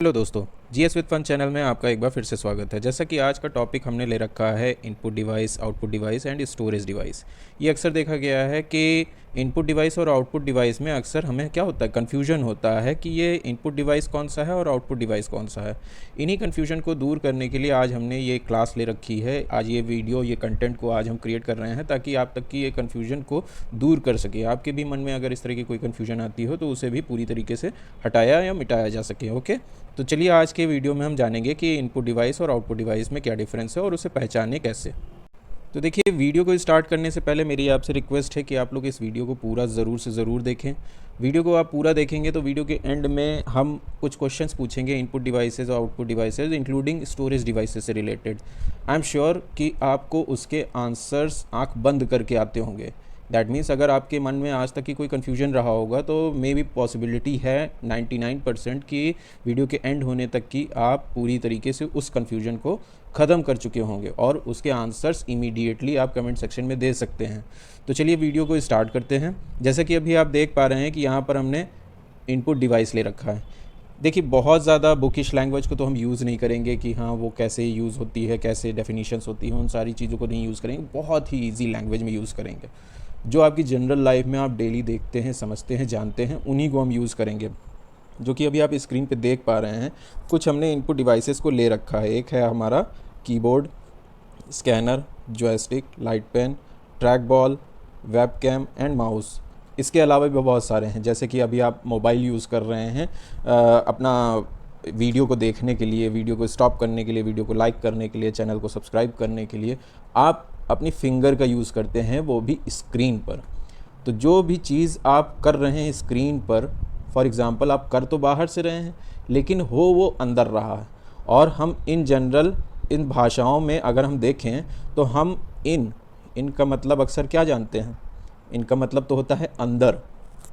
Hello दोस्तों, GS with fun channel में आपका एक बार फिर से स्वागत है। जैसा कि आज का टॉपिक हमने ले रखा है input device, output device and storage device. ये अक्सर देखा गया है कि इनपुट डिवाइस और आउटपुट डिवाइस में अक्सर हमें क्या होता है, कन्फ्यूजन होता है कि ये इनपुट डिवाइस कौन सा है और आउटपुट डिवाइस कौन सा है। इन्हीं कन्फ्यूजन को दूर करने के लिए आज हमने ये क्लास ले रखी है। आज ये वीडियो, ये कंटेंट को आज हम क्रिएट कर रहे हैं ताकि आप तक की ये कन्फ्यूजन को दूर कर सके। आपके भी मन में अगर इस तरह की कोई कन्फ्यूजन आती हो तो उसे भी पूरी तरीके से हटाया या मिटाया जा सके। ओके, तो चलिए आज के वीडियो में हम जानेंगे कि इनपुट डिवाइस और आउटपुट डिवाइस में क्या डिफरेंस है और उसे पहचानें कैसे। तो देखिए, वीडियो को स्टार्ट करने से पहले मेरी आपसे रिक्वेस्ट है कि आप लोग इस वीडियो को पूरा ज़रूर से ज़रूर देखें। वीडियो को आप पूरा देखेंगे तो वीडियो के एंड में हम कुछ क्वेश्चंस पूछेंगे इनपुट डिवाइसेस और output devices including storage devices से रिलेटेड। आई एम श्योर कि आपको उसके आंसर्स आंख बंद करके आते होंगे। दैट मीन्स अगर आपके मन में आज तक की कोई कन्फ्यूजन रहा होगा तो मे बी पॉसिबिलिटी है 99% कि वीडियो के एंड होने तक की आप पूरी तरीके से उस कन्फ्यूजन को ख़त्म कर चुके होंगे और उसके आंसर्स इमीडिएटली आप कमेंट सेक्शन में दे सकते हैं। तो चलिए वीडियो को स्टार्ट करते हैं। जैसे कि अभी आप देख पा रहे हैं कि यहाँ पर हमने इनपुट डिवाइस ले रखा है। देखिए, बहुत ज़्यादा बुकिश लैंग्वेज को तो हम यूज़ नहीं करेंगे कि हाँ वो कैसे यूज़ होती है, कैसे डेफिनेशंस होती हैं, उन सारी चीज़ों को नहीं यूज़ करेंगे। बहुत ही ईजी लैंग्वेज में यूज़ करेंगे। जो आपकी जनरल लाइफ में आप डेली देखते हैं, समझते हैं, जानते हैं, उन्हीं को हम यूज़ करेंगे। जो कि अभी आप स्क्रीन पे देख पा रहे हैं, कुछ हमने इनपुट डिवाइसेस को ले रखा है। एक है हमारा keyboard, scanner, joystick, light pen, trackball, webcam and mouse. इसके अलावा भी बहुत सारे हैं। जैसे कि अभी आप मोबाइल यूज़ कर रहे हैं अपना वीडियो को देखने के लिए, वीडियो को स्टॉप करने के लिए, वीडियो को लाइक करने के लिए, चैनल को सब्सक्राइब करने के लिए आप अपनी फिंगर का यूज़ करते हैं, वो भी स्क्रीन पर। तो जो भी चीज़ आप कर रहे हैं स्क्रीन पर, फॉर एग्ज़ाम्पल आप कर तो बाहर से रहे हैं लेकिन हो वो अंदर रहा है। और हम इन जनरल इन भाषाओं में अगर हम देखें तो हम इनका मतलब अक्सर क्या जानते हैं? इनका मतलब तो होता है अंदर।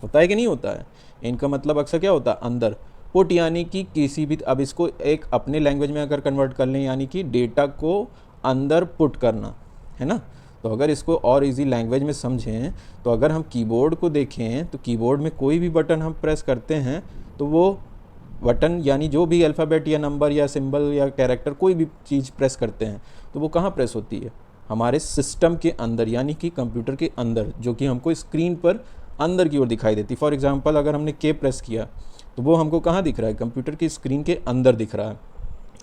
होता है कि नहीं होता है? इनका मतलब अक्सर क्या होता है? अंदर। पुट यानी कि किसी भी, अब इसको एक अपने लैंग्वेज में अगर कन्वर्ट कर लें यानी कि डेटा को अंदर पुट करना, है ना। तो अगर इसको और इजी लैंग्वेज में समझें तो अगर हम कीबोर्ड को देखें तो कीबोर्ड में कोई भी बटन हम प्रेस करते हैं तो वो बटन यानी जो भी अल्फ़ाबेट या नंबर या सिंबल या कैरेक्टर कोई भी चीज़ प्रेस करते हैं तो वो कहाँ प्रेस होती है? हमारे सिस्टम के अंदर, यानी कि कंप्यूटर के अंदर, जो कि हमको स्क्रीन पर अंदर की ओर दिखाई देती। फॉर एग्जांपल अगर हमने के प्रेस किया तो वो हमको कहाँ दिख रहा है? कंप्यूटर की स्क्रीन के अंदर दिख रहा है।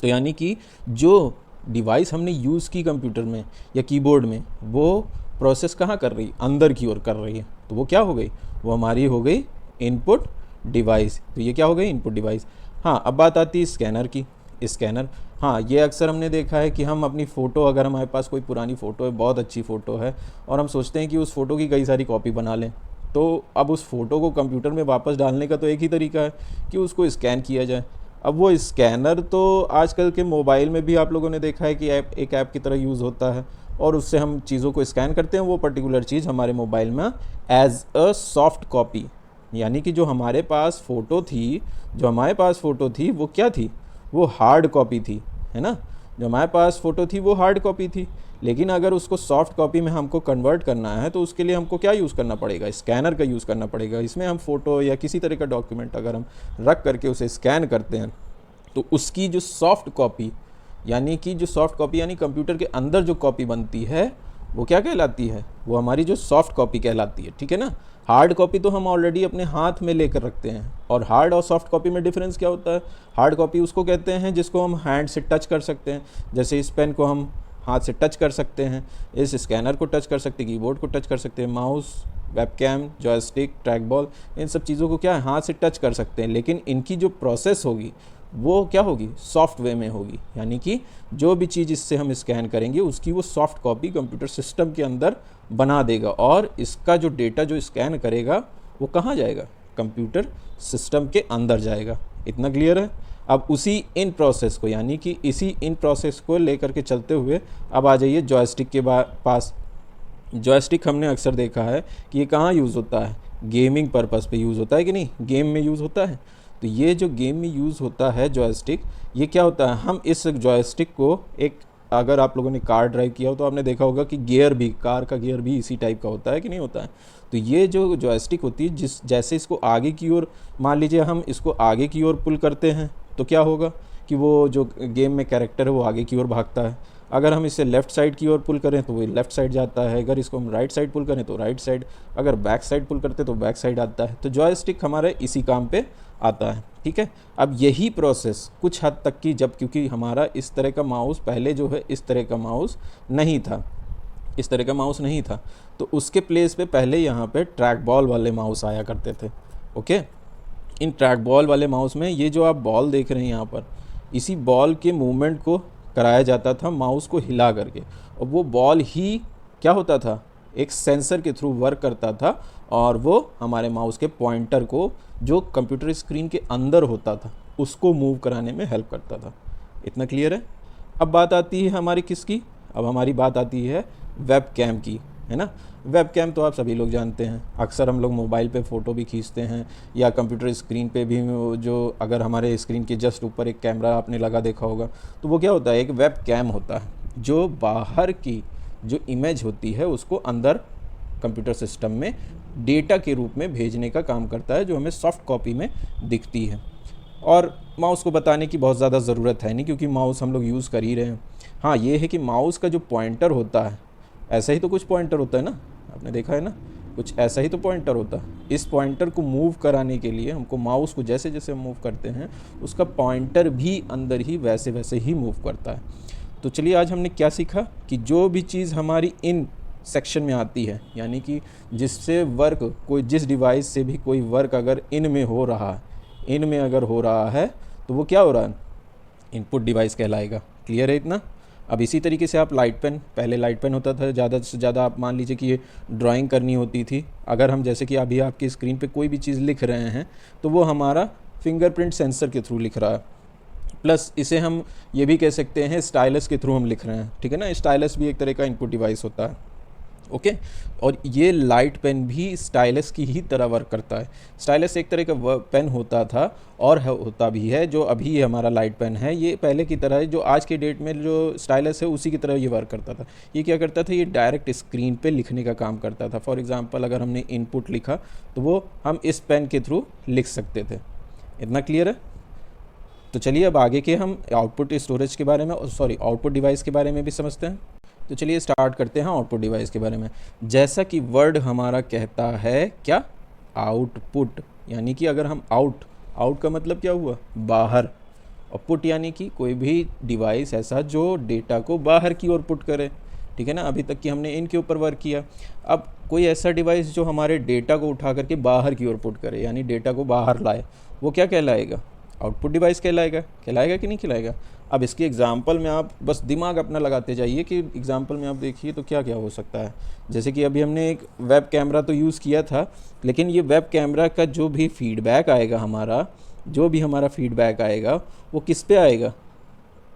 तो यानी कि जो डिवाइस हमने यूज़ की कंप्यूटर में या कीबोर्ड में, वो प्रोसेस कहाँ कर रही है? अंदर की ओर कर रही है। तो वो क्या हो गई? वो हमारी हो गई इनपुट डिवाइस। तो ये क्या हो गई? Input device. हाँ, अब बात आती है स्कैनर की। स्कैनर, हाँ, ये अक्सर हमने देखा है कि हम अपनी फ़ोटो, अगर हमारे पास कोई पुरानी फ़ोटो है, बहुत अच्छी फ़ोटो है, और हम सोचते हैं कि उस फ़ोटो की कई सारी कॉपी बना लें, तो अब उस फ़ोटो को कंप्यूटर में वापस डालने का तो एक ही तरीका है कि उसको स्कैन किया जाए। अब वो स्कैनर तो आजकल के मोबाइल में भी आप लोगों ने देखा है कि एक ऐप की तरह यूज़ होता है और उससे हम चीज़ों को स्कैन करते हैं। वो पर्टिकुलर चीज़ हमारे मोबाइल में एज अ सॉफ्ट कॉपी, यानी कि जो हमारे पास फ़ोटो थी, वो क्या थी? वो हार्ड कॉपी थी, है ना। जो हमारे पास फ़ोटो थी वो हार्ड कॉपी थी, लेकिन अगर उसको सॉफ्ट कॉपी में हमको कन्वर्ट करना है तो उसके लिए हमको क्या यूज़ करना पड़ेगा? स्कैनर का यूज़ करना पड़ेगा। इसमें हम फ़ोटो या किसी तरह का डॉक्यूमेंट अगर हम रख करके उसे स्कैन करते हैं तो उसकी जो सॉफ्ट कॉपी, यानी कंप्यूटर के अंदर जो कॉपी बनती है वो क्या कहलाती है? वो हमारी जो सॉफ्ट कॉपी कहलाती है, ठीक है ना। हार्ड कॉपी तो हम ऑलरेडी अपने हाथ में लेकर रखते हैं। और हार्ड और सॉफ्ट कॉपी में डिफरेंस क्या होता है? हार्ड कॉपी उसको कहते हैं जिसको हम हैंड से टच कर सकते हैं। जैसे इस पेन को हम हाथ से टच कर सकते हैं, इस स्कैनर को टच कर सकते हैं, कीबोर्ड को टच कर सकते हैं, mouse, webcam, joystick, trackball, इन सब चीज़ों को क्या है? हाथ से टच कर सकते हैं। लेकिन इनकी जो प्रोसेस होगी वो क्या होगी? सॉफ्ट वे में होगी। यानी कि जो भी चीज़ इससे हम स्कैन करेंगे उसकी वो सॉफ्ट कॉपी कंप्यूटर सिस्टम के अंदर बना देगा और इसका जो डेटा जो स्कैन करेगा वो कहाँ जाएगा? कंप्यूटर सिस्टम के अंदर जाएगा। इतना क्लियर है? अब उसी इन प्रोसेस को, यानी कि इसी इन प्रोसेस को लेकर के चलते हुए अब आ जाइए जॉयस्टिक के पास। जॉयस्टिक हमने अक्सर देखा है कि ये कहाँ यूज़ होता है? गेमिंग पर्पस पे यूज़ होता है कि नहीं? गेम में यूज़ होता है। तो ये जो गेम में यूज़ होता है जॉयस्टिक, ये क्या होता है? हम इस जॉयस्टिक को एक, अगर आप लोगों ने कार ड्राइव किया हो तो आपने देखा होगा कि गियर भी, कार का गियर भी इसी टाइप का होता है कि नहीं होता है। तो ये जो जॉयस्टिक होती है, जैसे इसको आगे की ओर, मान लीजिए हम इसको आगे की ओर पुल करते हैं तो क्या होगा कि वो जो गेम में कैरेक्टर है वो आगे की ओर भागता है। अगर हम इसे लेफ़्ट साइड की ओर पुल करें तो वो लेफ़्ट साइड जाता है, अगर इसको हम राइट साइड पुल करें तो राइट साइड, अगर बैक साइड पुल करते तो बैक साइड आता है। तो जॉयस्टिक हमारे इसी काम पे आता है, ठीक है। अब यही प्रोसेस कुछ हद तक की, जब क्योंकि हमारा इस तरह का माउस पहले जो है इस तरह का माउस नहीं था, इस तरह का माउस नहीं था, तो उसके प्लेस पे पहले यहाँ पे ट्रैक बॉल वाले माउस आया करते थे। ओके, इन ट्रैक बॉल वाले माउस में ये जो आप बॉल देख रहे हैं यहाँ पर, इसी बॉल के मूवमेंट को कराया जाता था माउस को हिला करके, और वो बॉल ही क्या होता था, एक सेंसर के थ्रू वर्क करता था, और वो हमारे माउस के पॉइंटर को जो कंप्यूटर स्क्रीन के अंदर होता था उसको मूव कराने में हेल्प करता था। इतना क्लियर है। अब बात आती है हमारी किसकी, अब हमारी बात आती है वेब कैम की, है ना। वेब कैम तो आप सभी लोग जानते हैं, अक्सर हम लोग मोबाइल पे फ़ोटो भी खींचते हैं, या कंप्यूटर स्क्रीन पे भी, जो अगर हमारे स्क्रीन के जस्ट ऊपर एक कैमरा आपने लगा देखा होगा, तो वो क्या होता है, एक वेब कैम होता है जो बाहर की जो इमेज होती है उसको अंदर कंप्यूटर सिस्टम में डेटा के रूप में भेजने का काम करता है, जो हमें सॉफ्ट कॉपी में दिखती है। और माउस को बताने की बहुत ज़्यादा ज़रूरत है नहीं, क्योंकि माउस हम लोग यूज़ कर ही रहे हैं। हाँ, ये है कि माउस का जो पॉइंटर होता है, ऐसा ही तो कुछ पॉइंटर होता है ना, आपने देखा है ना, कुछ ऐसा ही तो पॉइंटर होता है। इस पॉइंटर को मूव कराने के लिए हमको माउस को जैसे जैसे हम मूव करते हैं उसका पॉइंटर भी अंदर ही वैसे वैसे ही मूव करता है। तो चलिए, आज हमने क्या सीखा कि जो भी चीज़ हमारी इन सेक्शन में आती है, यानी कि जिससे वर्क, कोई जिस डिवाइस से भी कोई वर्क अगर इन में हो रहा है, इन में अगर हो रहा है तो वो क्या हो रहा है, इनपुट डिवाइस कहलाएगा। क्लियर है इतना। अब इसी तरीके से आप लाइट पेन, पहले लाइट पेन होता था, ज़्यादा से ज़्यादा आप मान लीजिए कि ये ड्राइंग करनी होती थी, अगर हम जैसे कि अभी आपकी स्क्रीन पे कोई भी चीज़ लिख रहे हैं तो वो हमारा फिंगरप्रिंट सेंसर के थ्रू लिख रहा है, प्लस इसे हम ये भी कह सकते हैं स्टाइलस के थ्रू हम लिख रहे हैं, ठीक है ना। स्टाइलस भी एक तरह का इनपुट डिवाइस होता है। ओके, और ये लाइट पेन भी स्टाइलस की ही तरह वर्क करता है। स्टाइलस एक तरह का पेन होता था और होता भी है, जो अभी हमारा लाइट पेन है, ये पहले की तरह है, जो आज के डेट में जो स्टाइलस है उसी की तरह ये वर्क करता था। ये क्या करता था, ये डायरेक्ट स्क्रीन पे लिखने का काम करता था। फॉर एग्जांपल, अगर हमने इनपुट लिखा तो वो हम इस पेन के थ्रू लिख सकते थे। इतना क्लियर है। तो चलिए, अब आगे के हम आउटपुट स्टोरेज के बारे में, सॉरी आउटपुट डिवाइस के बारे में भी समझते हैं। तो चलिए स्टार्ट करते हैं आउटपुट डिवाइस के बारे में। जैसा कि वर्ड हमारा कहता है क्या, आउटपुट, यानी कि अगर हम आउट का मतलब क्या हुआ, बाहर, और पुट यानी कि कोई भी डिवाइस ऐसा जो डेटा को बाहर की ओर पुट करे, ठीक है ना। अभी तक कि हमने इनके ऊपर वर्क किया। अब कोई ऐसा डिवाइस जो हमारे डेटा को उठा करके बाहर की ओर पुट करे, यानी डेटा को बाहर लाए, वो क्या कहलाएगा, आउटपुट डिवाइस कहलाएगा। कहलाएगा कि नहीं कहलाएगा। अब इसकी एग्जांपल में आप बस दिमाग अपना लगाते जाइए कि एग्जांपल में आप देखिए तो क्या क्या हो सकता है। जैसे कि अभी हमने एक वेब कैमरा तो यूज़ किया था, लेकिन ये वेब कैमरा का जो भी फीडबैक आएगा, हमारा जो भी हमारा फीडबैक आएगा वो किस पे आएगा,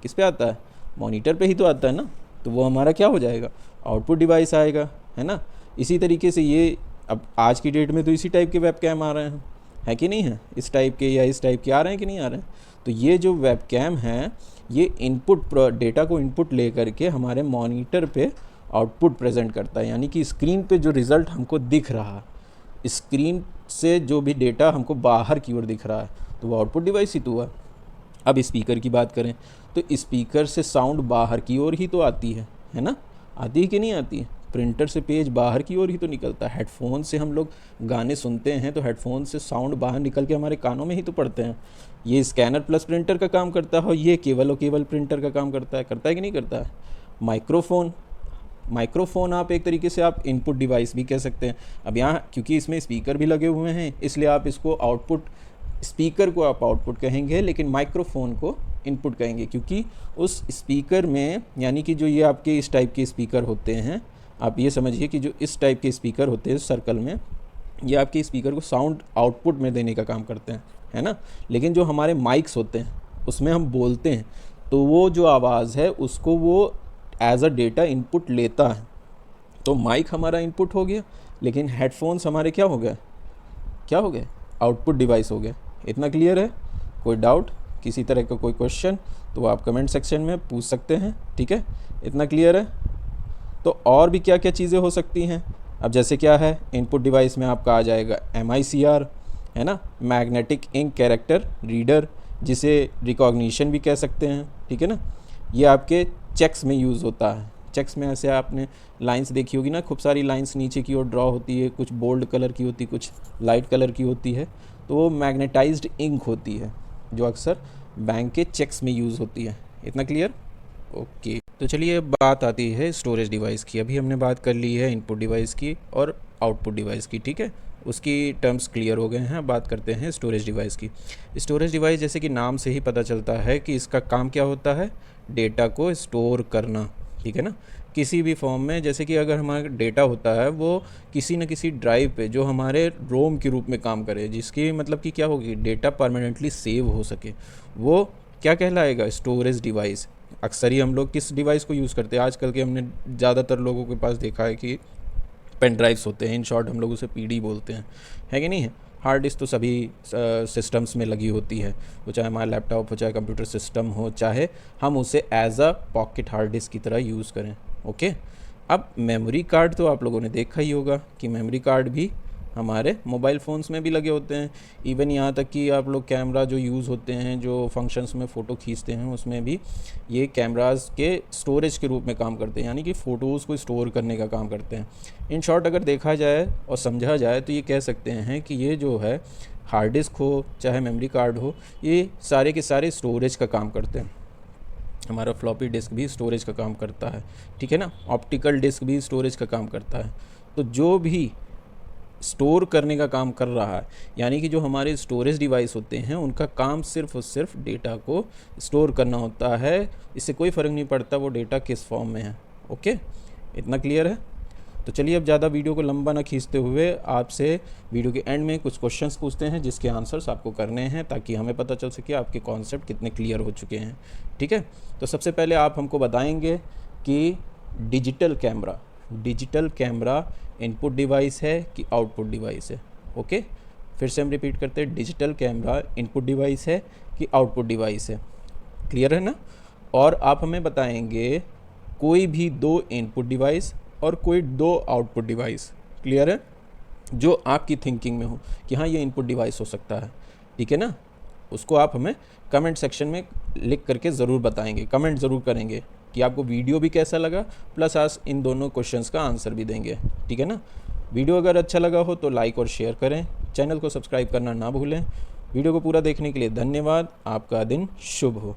किस पे आता है, मॉनिटर पे ही तो आता है ना। तो वो हमारा क्या हो जाएगा, आउटपुट डिवाइस आएगा, है ना। इसी तरीके से ये अब आज की डेट में तो इसी टाइप के वेब कैम आ रहे हैं, है कि नहीं है, इस टाइप के या इस टाइप के आ रहे हैं कि नहीं आ रहे हैं। तो ये जो वेब कैम है, ये इनपुट डेटा को इनपुट ले करके हमारे मॉनिटर पे आउटपुट प्रेजेंट करता है, यानी कि स्क्रीन पे जो रिज़ल्ट हमको दिख रहा है, स्क्रीन से जो भी डेटा हमको बाहर की ओर दिख रहा है, तो वो आउटपुट डिवाइस ही तो हुआ। अब स्पीकर की बात करें तो स्पीकर से साउंड बाहर की ओर ही तो आती है ना, आती है कि नहीं आती है। प्रिंटर से पेज बाहर की ओर ही तो निकलता है। हेडफोन से हम लोग गाने सुनते हैं तो हेडफोन से साउंड बाहर निकल के हमारे कानों में ही तो पड़ते हैं। ये स्कैनर प्लस प्रिंटर का काम करता है और ये केवल और केवल प्रिंटर का काम करता है कि नहीं करता है। माइक्रोफोन आप एक तरीके से आप इनपुट डिवाइस भी कह सकते हैं। अब यहाँ क्योंकि इसमें स्पीकर भी लगे हुए हैं, इसलिए आप इसको आउटपुट, स्पीकर को आप आउटपुट कहेंगे, लेकिन माइक्रोफोन को इनपुट कहेंगे, क्योंकि उस स्पीकर में, यानी कि जो ये आपके इस टाइप के स्पीकर होते हैं, आप ये समझिए कि जो इस टाइप के स्पीकर होते हैं सर्कल में, ये आपके स्पीकर को साउंड आउटपुट में देने का काम करते हैं, है ना। लेकिन जो हमारे माइक्स होते हैं उसमें हम बोलते हैं, तो वो जो आवाज़ है उसको वो एज अ डेटा इनपुट लेता है। तो माइक हमारा इनपुट हो गया, लेकिन हेडफोन्स हमारे क्या हो गए, आउटपुट डिवाइस हो गए। इतना क्लियर है। कोई डाउट, किसी तरह का कोई क्वेश्चन तो आप कमेंट सेक्शन में पूछ सकते हैं, ठीक है। इतना क्लियर है। तो और भी क्या क्या चीज़ें हो सकती हैं। अब जैसे क्या है, इनपुट डिवाइस में आपका आ जाएगा MICR, है ना, मैग्नेटिक इंक कैरेक्टर रीडर, जिसे रिकॉग्निशन भी कह सकते हैं, ठीक है ना। ये आपके चेक्स में यूज़ होता है। चेक्स में ऐसे आपने लाइंस देखी होगी ना, खूब सारी लाइंस नीचे की ओर ड्रॉ होती है, कुछ बोल्ड कलर की होती है, कुछ लाइट कलर की होती है, तो वो मैग्नेटाइज्ड इंक होती है जो अक्सर बैंक के चेक्स में यूज़ होती है। इतना क्लियर? ओके, तो चलिए अब बात आती है स्टोरेज डिवाइस की। अभी हमने बात कर ली है इनपुट डिवाइस की और आउटपुट डिवाइस की, ठीक है, उसकी टर्म्स क्लियर हो गए हैं। अब बात करते हैं स्टोरेज डिवाइस की। स्टोरेज डिवाइस जैसे कि नाम से ही पता चलता है कि इसका काम क्या होता है, डेटा को स्टोर करना, ठीक है ना, किसी भी फॉर्म में। जैसे कि अगर हमारा डेटा होता है वो किसी न किसी ड्राइव पे जो हमारे रोम के रूप में काम करे, जिसकी मतलब कि क्या होगी, डेटा परमानेंटली सेव हो सके, वो क्या कहलाएगा, स्टोरेज डिवाइस। अक्सर ही हम लोग किस डिवाइस को यूज़ करते हैं आजकल के, हमने ज़्यादातर लोगों के पास देखा है कि पेन ड्राइव्स होते हैं, इन शॉर्ट हम लोग उसे पीडी बोलते हैं, है कि नहीं है। हार्ड डिस्क तो सभी सिस्टम्स में लगी होती है, वो चाहे हमारा लैपटॉप हो, चाहे कंप्यूटर सिस्टम हो, चाहे हम उसे as a pocket hard disk की तरह यूज़ करें। ओके, अब मेमोरी कार्ड तो आप लोगों ने देखा ही होगा कि मेमोरी कार्ड भी हमारे मोबाइल फ़ोन्स में भी लगे होते हैं। इवन यहाँ तक कि आप लोग कैमरा जो यूज़ होते हैं, जो फंक्शंस में फ़ोटो खींचते हैं, उसमें भी ये कैमरास के स्टोरेज के रूप में काम करते हैं, यानी कि फ़ोटोज़ को स्टोर करने का काम करते हैं। इन शॉर्ट अगर देखा जाए और समझा जाए तो ये कह सकते हैं कि ये जो है हार्ड डिस्क हो चाहे मेमोरी कार्ड हो, ये सारे के सारे स्टोरेज का काम करते हैं। हमारा फ्लॉपी डिस्क भी स्टोरेज का काम करता है, ठीक है ना, ऑप्टिकल डिस्क भी स्टोरेज का काम करता है। तो जो भी स्टोर करने का काम कर रहा है, यानी कि जो हमारे स्टोरेज डिवाइस होते हैं उनका काम सिर्फ और सिर्फ डेटा को स्टोर करना होता है। इससे कोई फ़र्क नहीं पड़ता वो डेटा किस फॉर्म में है। ओके, इतना क्लियर है? तो चलिए अब ज़्यादा वीडियो को लंबा ना खींचते हुए आपसे वीडियो के एंड में कुछ क्वेश्चंस पूछते हैं जिसके आंसर्स आपको करने हैं, ताकि हमें पता चल सके आपके कॉन्सेप्ट कितने क्लियर हो चुके हैं, ठीक है। तो सबसे पहले आप हमको बताएंगे कि डिजिटल कैमरा इनपुट डिवाइस है कि आउटपुट डिवाइस है। ओके, फिर से हम रिपीट करते हैं, डिजिटल कैमरा इनपुट डिवाइस है कि आउटपुट डिवाइस है, क्लियर है ना। और आप हमें बताएंगे कोई भी दो इनपुट डिवाइस और कोई दो आउटपुट डिवाइस, क्लियर है, जो आपकी थिंकिंग में हो कि हाँ ये इनपुट डिवाइस हो सकता है, ठीक है ना। उसको आप हमें कमेंट सेक्शन में लिख करके ज़रूर बताएंगे, कमेंट ज़रूर करेंगे कि आपको वीडियो भी कैसा लगा, प्लस आज इन दोनों क्वेश्चंस का आंसर भी देंगे, ठीक है ना। वीडियो अगर अच्छा लगा हो तो लाइक और शेयर करें, चैनल को सब्सक्राइब करना ना भूलें। वीडियो को पूरा देखने के लिए धन्यवाद। आपका दिन शुभ हो।